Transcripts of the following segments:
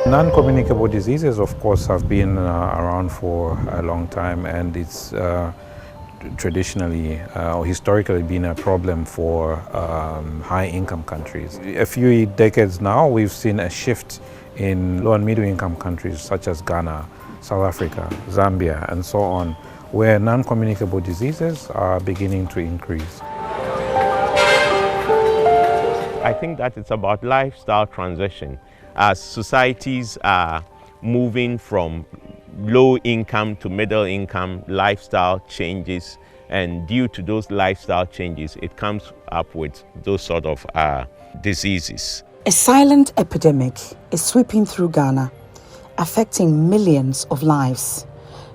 Non-communicable diseases, of course, have been around for a long time, and it's traditionally or historically been a problem for high-income countries. A few decades now, we've seen a shift in low and middle-income countries such as Ghana, South Africa, Zambia, and so on, where non-communicable diseases are beginning to increase. I think that it's about lifestyle transition. As societies are moving from low income to middle income, lifestyle changes, and due to those lifestyle changes, it comes up with those sort of diseases. A silent epidemic is sweeping through Ghana, affecting millions of lives.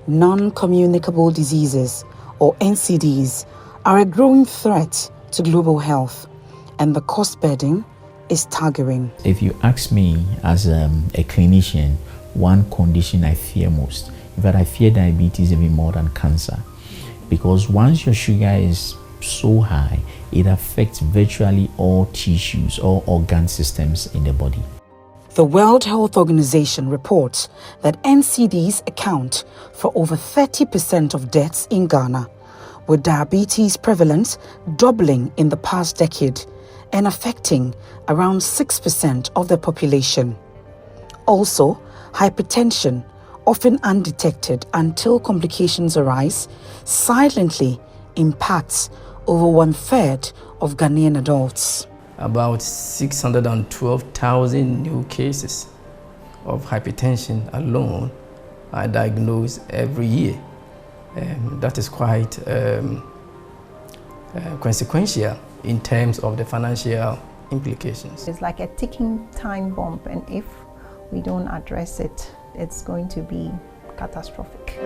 Non-communicable diseases, or NCDs, are a growing threat to global health, and the cost burden is staggering. If you ask me as a clinician, one condition I fear most, in fact I fear diabetes even more than cancer, because once your sugar is so high, it affects virtually all tissues, all organ systems in the body. The World Health Organization reports that NCDs account for over 30% of deaths in Ghana, with diabetes prevalence doubling in the past decade and affecting around 6% of the population. Also, hypertension, often undetected until complications arise, silently impacts over 1/3 of Ghanaian adults. About 612,000 new cases of hypertension alone are diagnosed every year. That is quite consequential in terms of the financial implications. It's like a ticking time bomb, and if we don't address it, it's going to be catastrophic.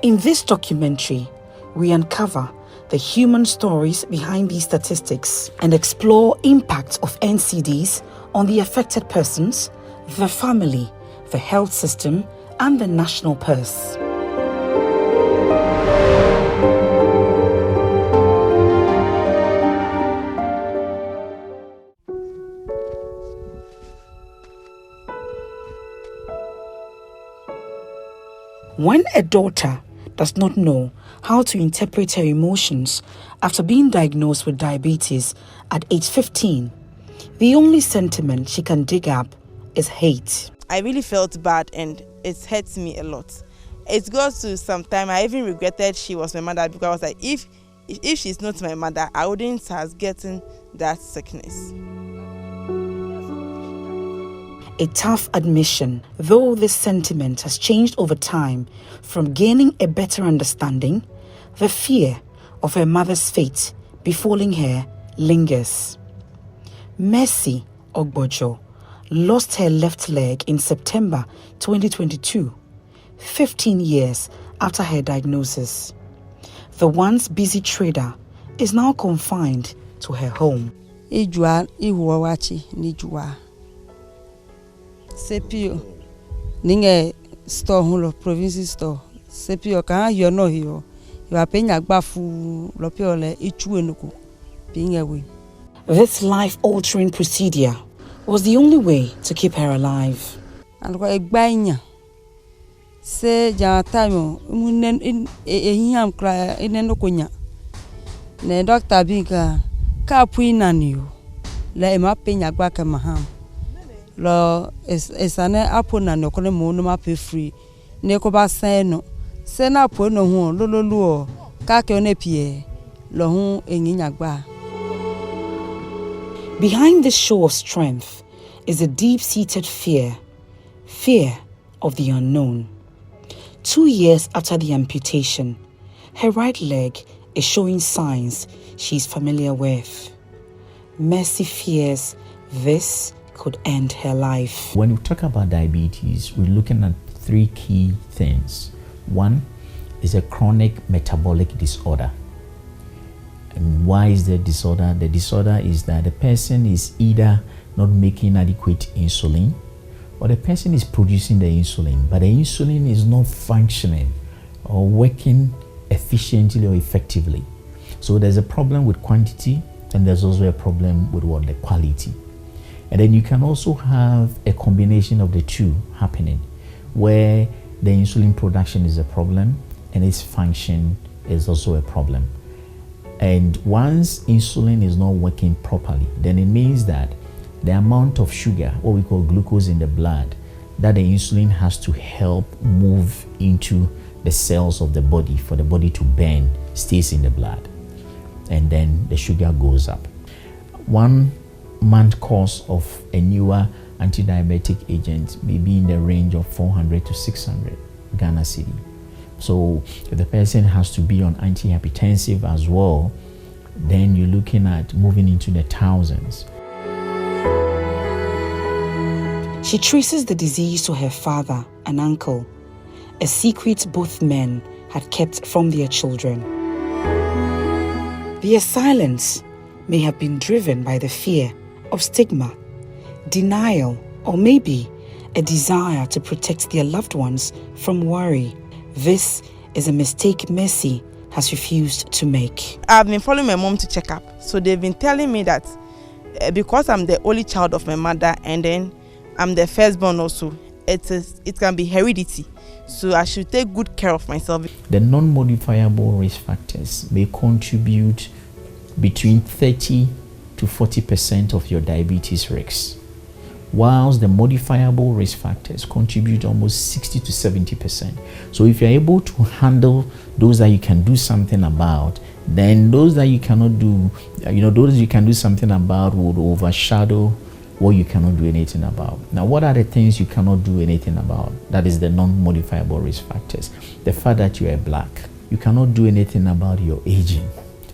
In this documentary, we uncover the human stories behind these statistics and explore impacts of NCDs on the affected persons, the family, the health system, and the national purse. When a daughter does not know how to interpret her emotions after being diagnosed with diabetes at age 15, the only sentiment she can dig up is hate. I really felt bad, and it hurts me a lot. It goes to some time I even regretted she was my mother, because I was like, if she's not my mother, I wouldn't have gotten that sickness. A tough admission, though this sentiment has changed over time. From gaining a better understanding, the fear of her mother's fate befalling her lingers. Mercy Ogbojo lost her left leg in September 2022, 15 years after her diagnosis. The once busy trader is now confined to her home. Sepio ninge store hulo province store sepio kan yo no hiyo yo apenya gbafu lopio le ichu enuku pinyewe. This life-altering procedure was the only way to keep her alive. And ko egbanya se ja time munen ehiham kra eneno konya ne doctor binka ka puinanio le ma penya gba ka maham lo esane apona no kone mo no ma pe free ne ko ba sen no se na po no hu lololu ka ke one pie lo hu enyinya gba. Behind this show of strength is a deep-seated fear of the unknown. 2 years after the amputation, her right leg is showing signs she's familiar with. Mercy fears this could end her life. When we talk about diabetes, we're looking at 3 key things. One is a chronic metabolic disorder. And why is the disorder? The disorder is that the person is either not making adequate insulin, or the person is producing the insulin, but the insulin is not functioning or working efficiently or effectively. So there's a problem with quantity, and there's also a problem with the quality. And then you can also have a combination of the two happening, where the insulin production is a problem and its function is also a problem. And once insulin is not working properly, then it means that the amount of sugar, what we call glucose in the blood, that the insulin has to help move into the cells of the body for the body to burn, stays in the blood. And then the sugar goes up. 1 month course of a newer anti-diabetic agent may be in the range of 400 to 600 Ghana cedi. So if the person has to be on antihypertensive as well, then you're looking at moving into the thousands. She traces the disease to her father and uncle, a secret both men had kept from their children. Their silence may have been driven by the fear of stigma, denial, or maybe a desire to protect their loved ones from worry. This is a mistake Mercy has refused to make. I've been following my mom to check up. So they've been telling me that because I'm the only child of my mother and then I'm the firstborn also, it can be heredity. So I should take good care of myself. The non-modifiable risk factors may contribute between 30 to 40% of your diabetes risks, whilst the modifiable risk factors contribute almost 60 to 70%. So if you're able to handle those that you can do something about, then those that you cannot do, those you can do something about would overshadow what you cannot do anything about. Now, what are the things you cannot do anything about? That is the non-modifiable risk factors. The fact that you are black, you cannot do anything about your aging.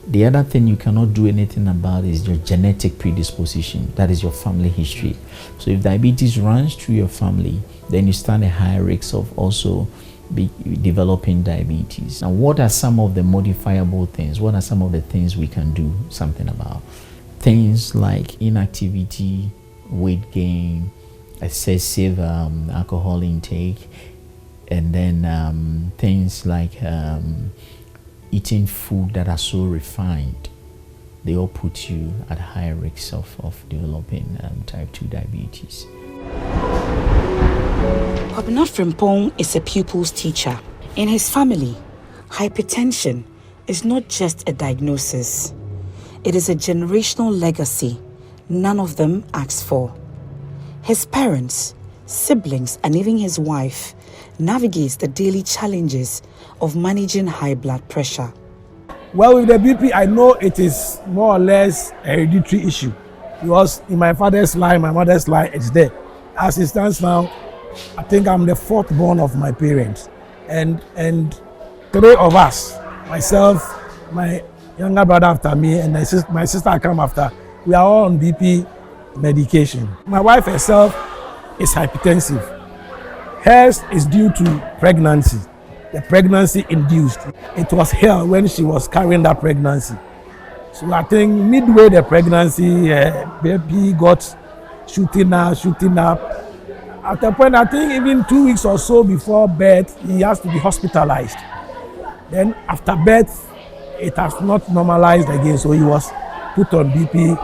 The other thing you cannot do anything about is your genetic predisposition. That is your family history. So if diabetes runs through your family, then you stand a higher risk of also developing diabetes. Now, what are some of the modifiable things? What are some of the things we can do something about? Things like inactivity, weight gain, excessive alcohol intake, and then things like eating food that are so refined. They all put you at higher risk of developing type 2 diabetes. Kwabena Frimpong is a pupil's teacher. In his family, hypertension is not just a diagnosis. It is a generational legacy none of them asked for. His parents, siblings, and even his wife navigates the daily challenges of managing high blood pressure. Well, with the BP, I know it is more or less a hereditary issue because in my father's line, my mother's line, it's there. As it stands now, I think I'm the fourth born of my parents, and 3 of us, myself, my younger brother after me, and my sister I come after, we are all on BP medication. My wife herself is hypertensive. Hers is due to pregnancy. The pregnancy induced. It was hell when she was carrying that pregnancy. So I think midway the pregnancy, baby got shooting up. At a point, I think even 2 weeks or so before birth, he has to be hospitalized. Then after birth, it has not normalized again, so he was put on BP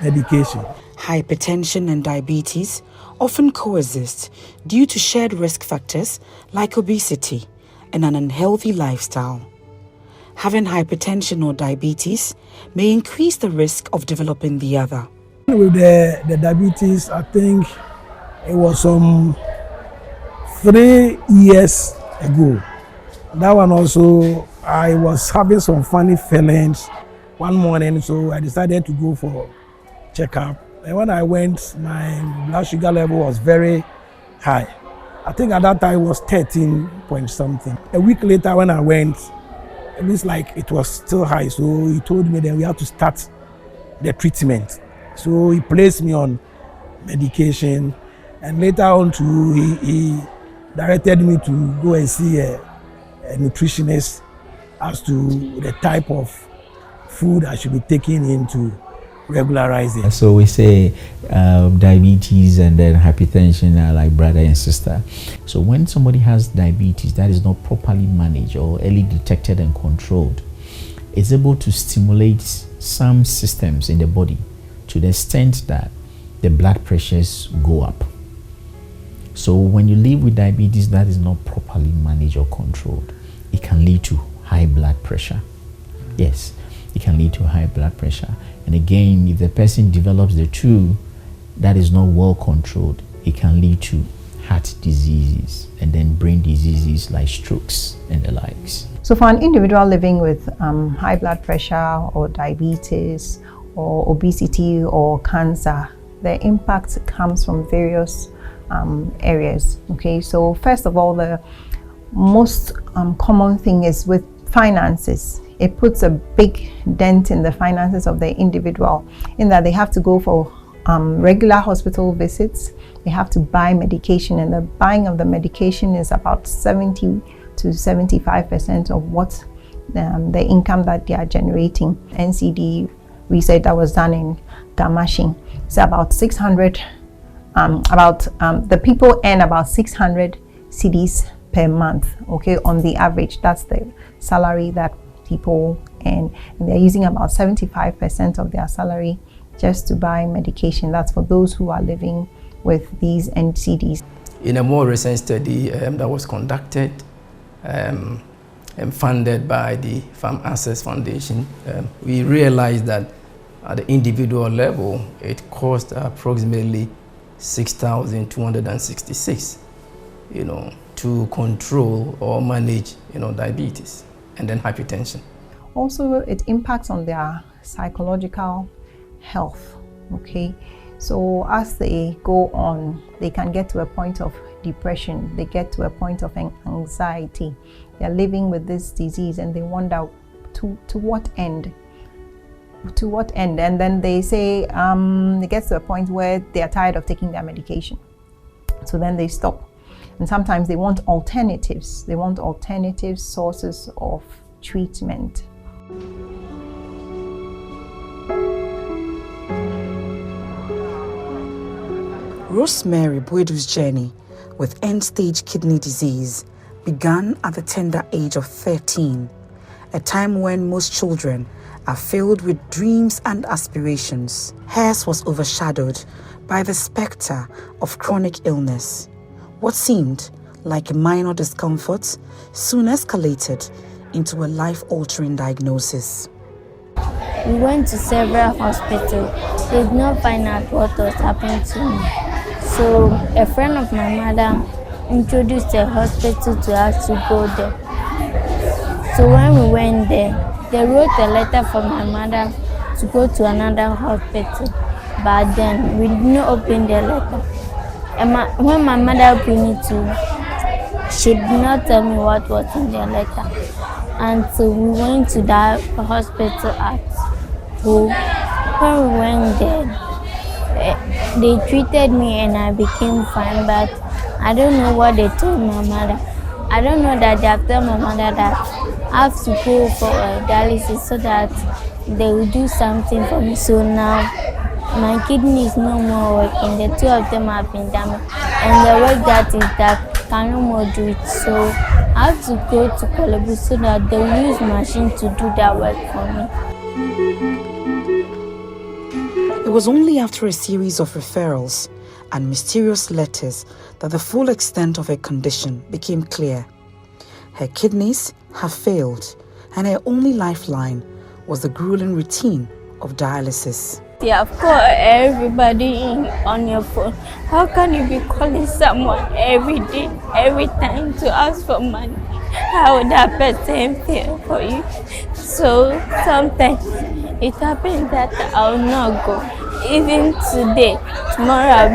medication. Hypertension and diabetes often coexist due to shared risk factors like obesity and an unhealthy lifestyle. Having hypertension or diabetes may increase the risk of developing the other. With the diabetes, I think it was 3 years ago. That one also, I was having some funny feelings one morning, so I decided to go for checkup. And when I went, my blood sugar level was very high. I think at that time it was 13 point something. A week later when I went, it looks like it was still high. So he told me that we have to start the treatment. So he placed me on medication. And later on too, he directed me to go and see a nutritionist as to the type of food I should be taking in to regularize it. So we say diabetes and then hypertension are like brother and sister. So when somebody has diabetes that is not properly managed or early detected and controlled, it's able to stimulate some systems in the body to the extent that the blood pressures go up. So when you live with diabetes that is not properly managed or controlled, it can lead to high blood pressure. Yes, it can lead to high blood pressure. And again, if the person develops the two that is not well controlled, it can lead to heart diseases and then brain diseases like strokes and the likes. So for an individual living with high blood pressure or diabetes or obesity or cancer, the impact comes from various areas. Okay, so first of all, the most common thing is with finances. It puts a big dent in the finances of the individual, in that they have to go for regular hospital visits, they have to buy medication, and the buying of the medication is about 70 to 75% of what the income that they are generating. NCD research that was done in Gamashin, it's about 600, the people earn about 600 cedis per month, okay, on the average. That's the salary that people earn, and they're using about 75% of their salary just to buy medication. That's for those who are living with these NCDs. In a more recent study that was conducted and funded by the Farm Access Foundation, we realized that at the individual level, it cost approximately 6,266, to control or manage, diabetes and then hypertension. Also, it impacts on their psychological health, okay? So as they go on, they can get to a point of depression, they get to a point of anxiety. They're living with this disease and they wonder to what end? To what end? And then they say, it gets to a point where they are tired of taking their medication. So then they stop. And sometimes they want alternatives. They want alternative sources of treatment. Rosemary Boedu's journey with end-stage kidney disease began at the tender age of 13, a time when most children are filled with dreams and aspirations. Hers was overshadowed by the specter of chronic illness. What seemed like a minor discomfort soon escalated into a life-altering diagnosis. We went to several hospitals. They did not find out what was happening to me. So a friend of my mother introduced a hospital to us to go there. So when we went there, they wrote a letter for my mother to go to another hospital. But then we did not open the letter. And when my mother opened it too, she did not tell me what was in the letter. And so we went to that hospital at home. When we went there, they treated me and I became fine, but I don't know what they told my mother. I don't know that they have told my mother that I have to go for dialysis so that they will do something for me. So now my kidney is no more working. The two of them have been damaged, and the work that can no more do it. So I have to go to Kolebu so that they will use machine to do that work for me. It was only after a series of referrals and mysterious letters that the full extent of her condition became clear. Her kidneys have failed, and her only lifeline was the grueling routine of dialysis. You have called everybody on your phone. How can you be calling someone every day, every time to ask for money? How would that person feel for you? So sometimes it happens that I'll not go. Even today, tomorrow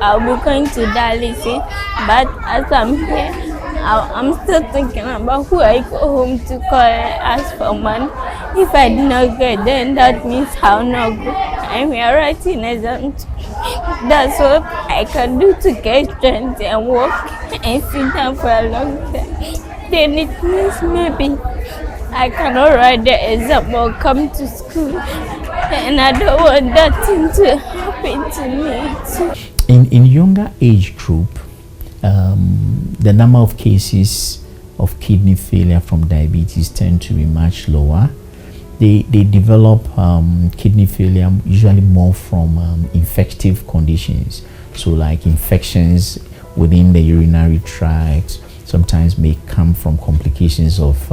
I'll be going to dialysis. But as I'm here, I'm still thinking about who I go home to call and ask for money. If I do not go, then that means I'll not go. I'm here writing exams. That's what I can do to get strength and work and sit down for a long time. Then it means maybe I cannot write the exam or come to school. And I don't want that thing to happen to me too. In younger age group, the number of cases of kidney failure from diabetes tend to be much lower they develop kidney failure usually more from infective conditions. So like infections within the urinary tract, sometimes may come from complications of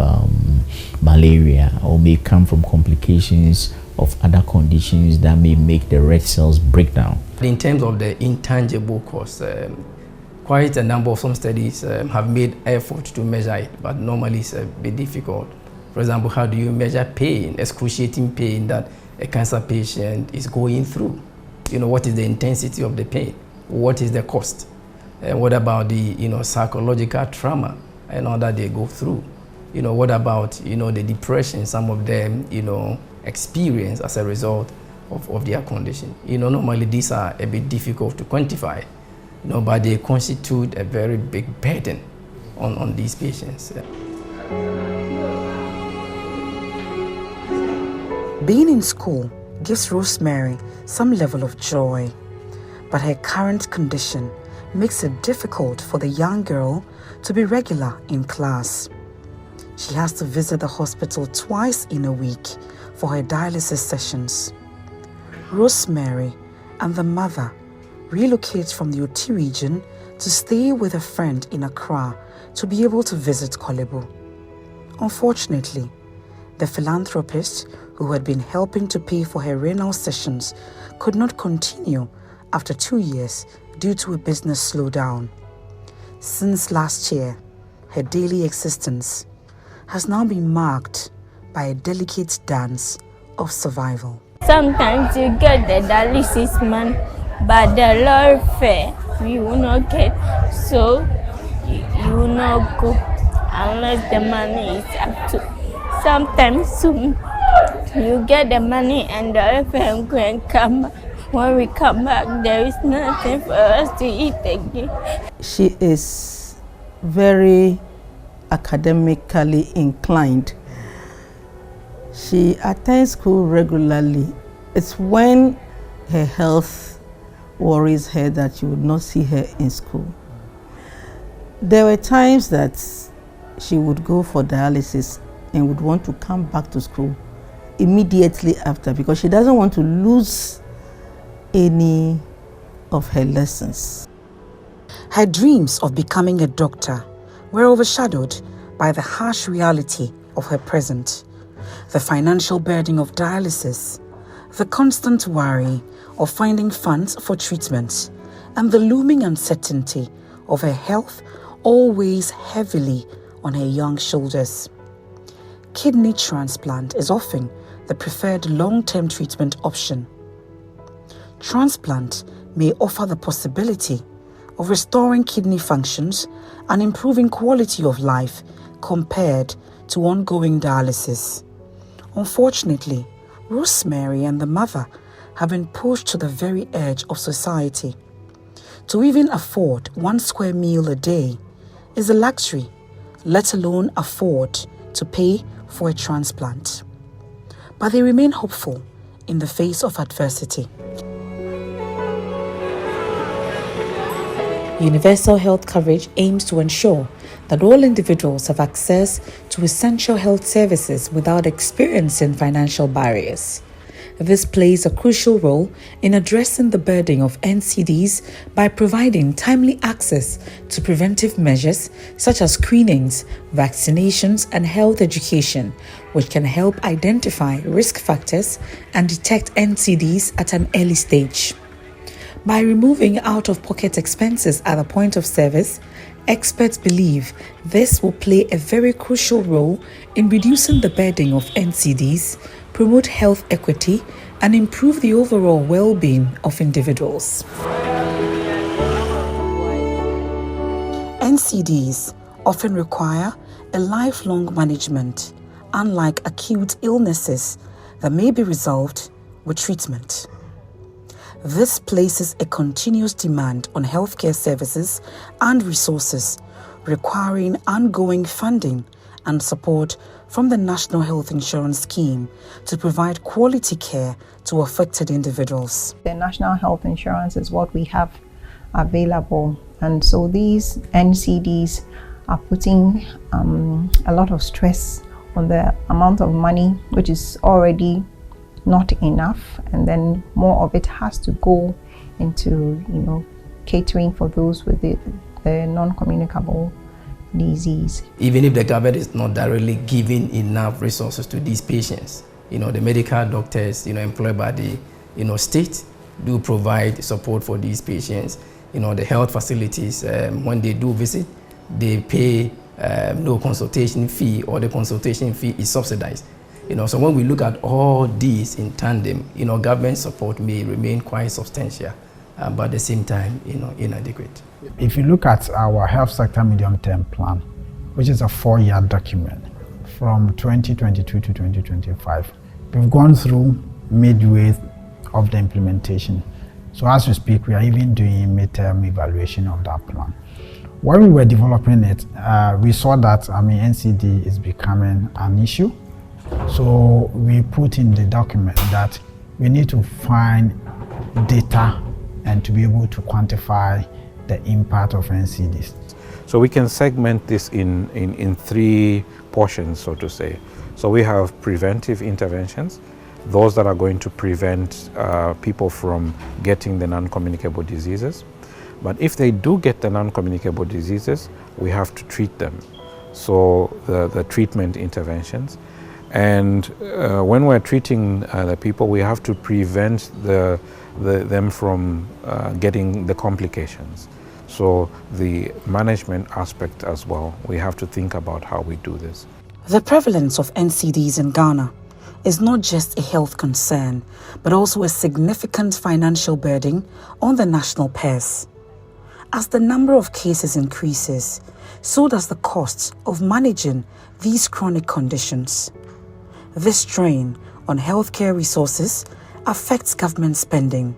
malaria, or may come from complications of other conditions that may make the red cells break down. In terms of the intangible costs, quite a number of some studies have made effort to measure it, but normally it's a bit difficult. For example, how do you measure pain, excruciating pain that a cancer patient is going through? You know, what is the intensity of the pain? What is the cost? What about the psychological trauma and all that they go through? What about the depression some of them experience as a result of their condition? Normally these are a bit difficult to quantify, but they constitute a very big burden on these patients. Being in school gives Rosemary some level of joy, but her current condition makes it difficult for the young girl to be regular in class. She has to visit the hospital twice in a week for her dialysis sessions. Rosemary and the mother relocate from the Oti region to stay with a friend in Accra to be able to visit Kolebu. Unfortunately, the philanthropist who had been helping to pay for her renal sessions could not continue after 2 years due to a business slowdown. Since last year, her daily existence has now been marked by a delicate dance of survival. Sometimes you get the dialysis man, but the lower fare you will not get, so you will not go unless the money is up to. Sometimes soon you get the money and the fare will come. When we come back, there is nothing for us to eat again. She is very academically inclined. She attends school regularly. It's when her health worries her that you would not see her in school. There were times that she would go for dialysis and would want to come back to school immediately after because she doesn't want to lose any of her lessons. Her dreams of becoming a doctor were overshadowed by the harsh reality of her present, the financial burden of dialysis, the constant worry of finding funds for treatment, and the looming uncertainty of her health all weighs heavily on her young shoulders. Kidney transplant is often the preferred long-term treatment option. Transplant may offer the possibility of restoring kidney functions and improving quality of life compared to ongoing dialysis. Unfortunately, Rosemary and the mother have been pushed to the very edge of society. To even afford 1 square meal a day is a luxury, let alone afford to pay for a transplant. But they remain hopeful in the face of adversity. Universal health coverage aims to ensure that all individuals have access to essential health services without experiencing financial barriers. This plays a crucial role in addressing the burden of NCDs by providing timely access to preventive measures such as screenings, vaccinations, and health education, which can help identify risk factors and detect NCDs at an early stage. By removing out-of-pocket expenses at the point of service, experts believe this will play a very crucial role in reducing the burden of NCDs, promote health equity, and improve the overall well-being of individuals. NCDs often require a lifelong management, unlike acute illnesses that may be resolved with treatment. This places a continuous demand on healthcare services and resources, requiring ongoing funding and support from the National Health Insurance Scheme to provide quality care to affected individuals. The National Health Insurance is what we have available, and so these NCDs are putting a lot of stress on the amount of money which is already not enough, and then more of it has to go into, you know, catering for those with the non-communicable disease. Even if the government is not directly giving enough resources to these patients, you know, the medical doctors, you know, employed by the, you know, state do provide support for these patients. You know, the health facilities, when they do visit, they pay no consultation fee, or the consultation fee is subsidized. You know, so when we look at all these in tandem, you know, government support may remain quite substantial, but at the same time, you know, inadequate. If you look at our health sector medium-term plan, which is a 4-year document from 2022 to 2025, we've gone through midway of the implementation. So as we speak, we are even doing midterm evaluation of that plan. When we were developing it, we saw that, NCD is becoming an issue. So we put in the document that we need to find data and to be able to quantify the impact of NCDs. So we can segment this in 3 portions, so to say. So we have preventive interventions, those that are going to prevent people from getting the non-communicable diseases. But if they do get the non-communicable diseases, we have to treat them. So the treatment interventions. And when we're treating the people, we have to prevent them from getting the complications. So the management aspect as well, we have to think about how we do this. The prevalence of NCDs in Ghana is not just a health concern, but also a significant financial burden on the national purse. As the number of cases increases, so does the cost of managing these chronic conditions. This strain on healthcare resources affects government spending,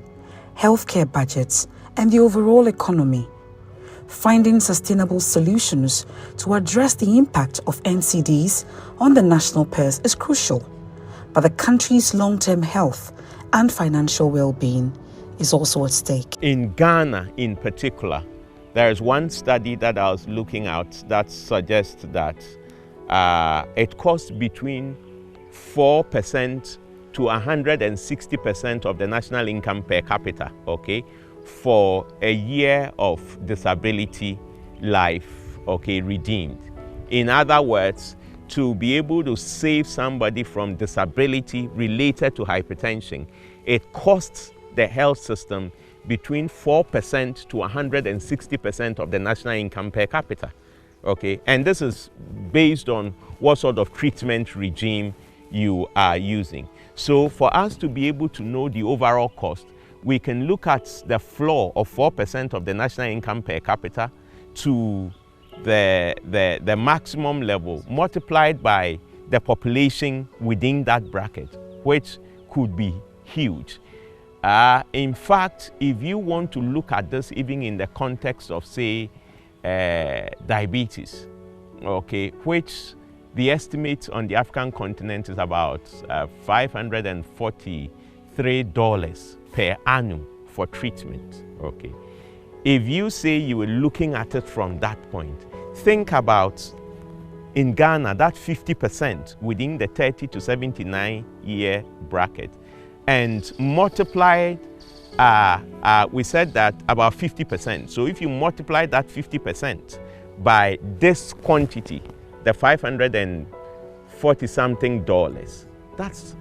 healthcare budgets, and the overall economy. Finding sustainable solutions to address the impact of NCDs on the national purse is crucial, but the country's long-term health and financial well-being is also at stake. In Ghana in particular, there is one study that I was looking at that suggests that it costs between 4% to 160% of the national income per capita, okay, for a year of disability life, okay, redeemed. In other words, to be able to save somebody from disability related to hypertension, it costs the health system between 4% to 160% of the national income per capita, okay? And this is based on what sort of treatment regime you are using. So for us to be able to know the overall cost, we can look at the floor of 4% of the national income per capita to the maximum level multiplied by the population within that bracket, which could be huge. In fact, if you want to look at this even in the context of, say, diabetes, okay, which the estimate on the African continent is about $543 per annum for treatment, okay. If you say you were looking at it from that point, think about in Ghana, that 50% within the 30 to 79 year bracket, and multiply, we said that about 50%. So if you multiply that 50% by this quantity, the $540-something, that's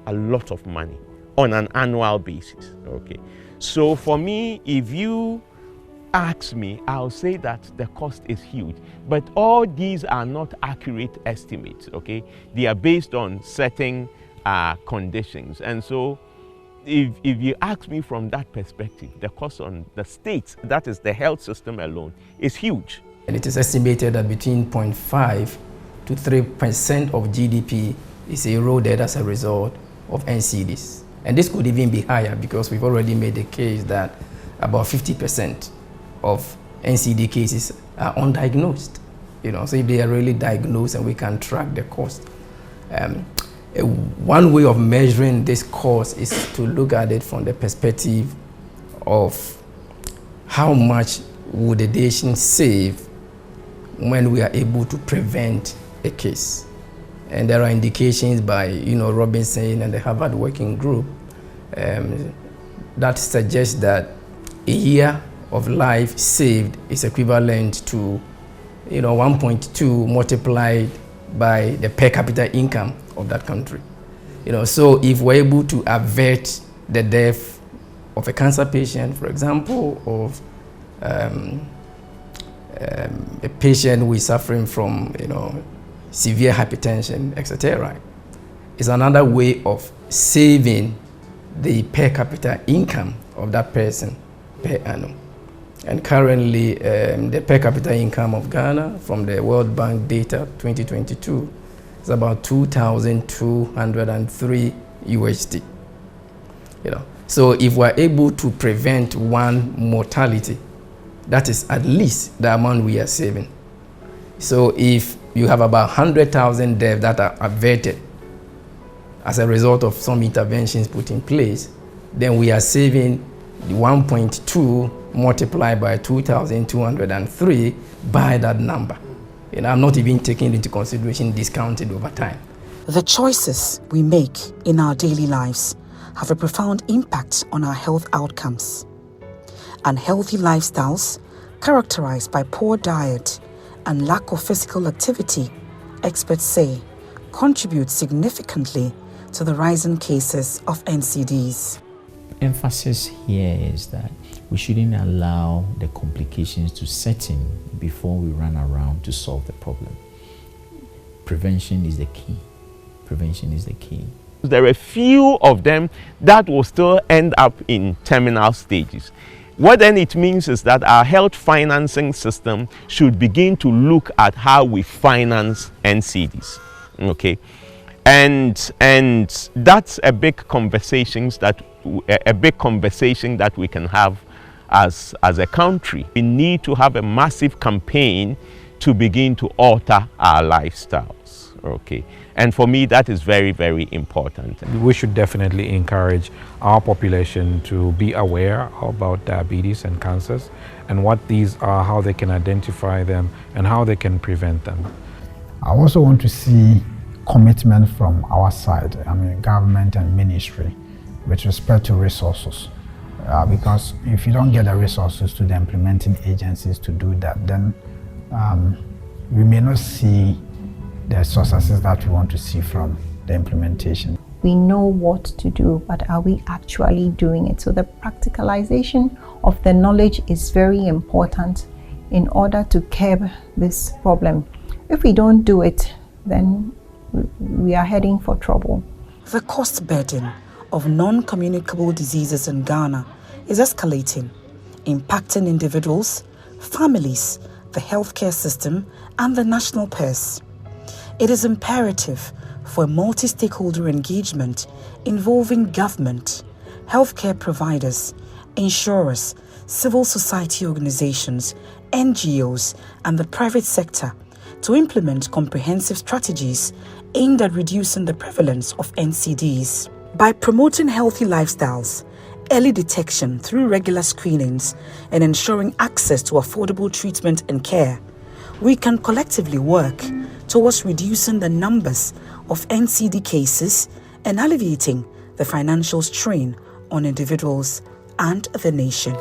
a lot of money on an annual basis, okay. So for me, if you ask me, I'll say that the cost is huge, but all these are not accurate estimates, okay. They are based on certain conditions, and so if you ask me from that perspective, the cost on the state, that is the health system alone, is huge. And it is estimated that between 0.5 to 3% of GDP is eroded as a result of NCDs. And this could even be higher because we've already made the case that about 50% of NCD cases are undiagnosed. You know, so if they are really diagnosed and we can track the cost. One way of measuring this cost is to look at it from the perspective of how much would the nation save when we are able to prevent a case. And there are indications by, Robinson and the Harvard Working Group that suggests that a year of life saved is equivalent to, 1.2 multiplied by the per capita income of that country. So if we're able to avert the death of a cancer patient, for example, of a patient who is suffering from, severe hypertension, etc., is another way of saving the per capita income of that person per annum. And currently, the per capita income of Ghana from the World Bank data 2022 is about 2,203 USD. So if we're able to prevent one mortality, that is at least the amount we are saving. So if you have about 100,000 deaths that are averted as a result of some interventions put in place, then we are saving the 1.2 multiplied by 2,203 by that number. I'm not even taking into consideration discounted over time. The choices we make in our daily lives have a profound impact on our health outcomes. Unhealthy lifestyles, characterized by poor diet and lack of physical activity, experts say, contribute significantly to the rising cases of NCDs. Emphasis here is that we shouldn't allow the complications to set in before we run around to solve the problem. Prevention is the key. Prevention is the key. There are a few of them that will still end up in terminal stages. What then it means is that our health financing system should begin to look at how we finance NCDs. Okay, and that's a big conversation that we can have as a country. We need to have a massive campaign to begin to alter our lifestyles. Okay, and for me that is very, very important. We should definitely encourage our population to be aware about diabetes and cancers and what these are, how they can identify them and how they can prevent them. I also want to see commitment from our side, government and ministry, with respect to resources. Because if you don't get the resources to the implementing agencies to do that, then we may not see the successes that we want to see from the implementation. We know what to do, but are we actually doing it? So the practicalization of the knowledge is very important in order to curb this problem. If we don't do it, then we are heading for trouble. The cost burden of non-communicable diseases in Ghana is escalating, impacting individuals, families, the healthcare system, and the national purse. It is imperative for multi-stakeholder engagement involving government, healthcare providers, insurers, civil society organizations, NGOs, and the private sector to implement comprehensive strategies aimed at reducing the prevalence of NCDs. By promoting healthy lifestyles, early detection through regular screenings, and ensuring access to affordable treatment and care, we can collectively work towards reducing the numbers of NCD cases and alleviating the financial strain on individuals and the nation.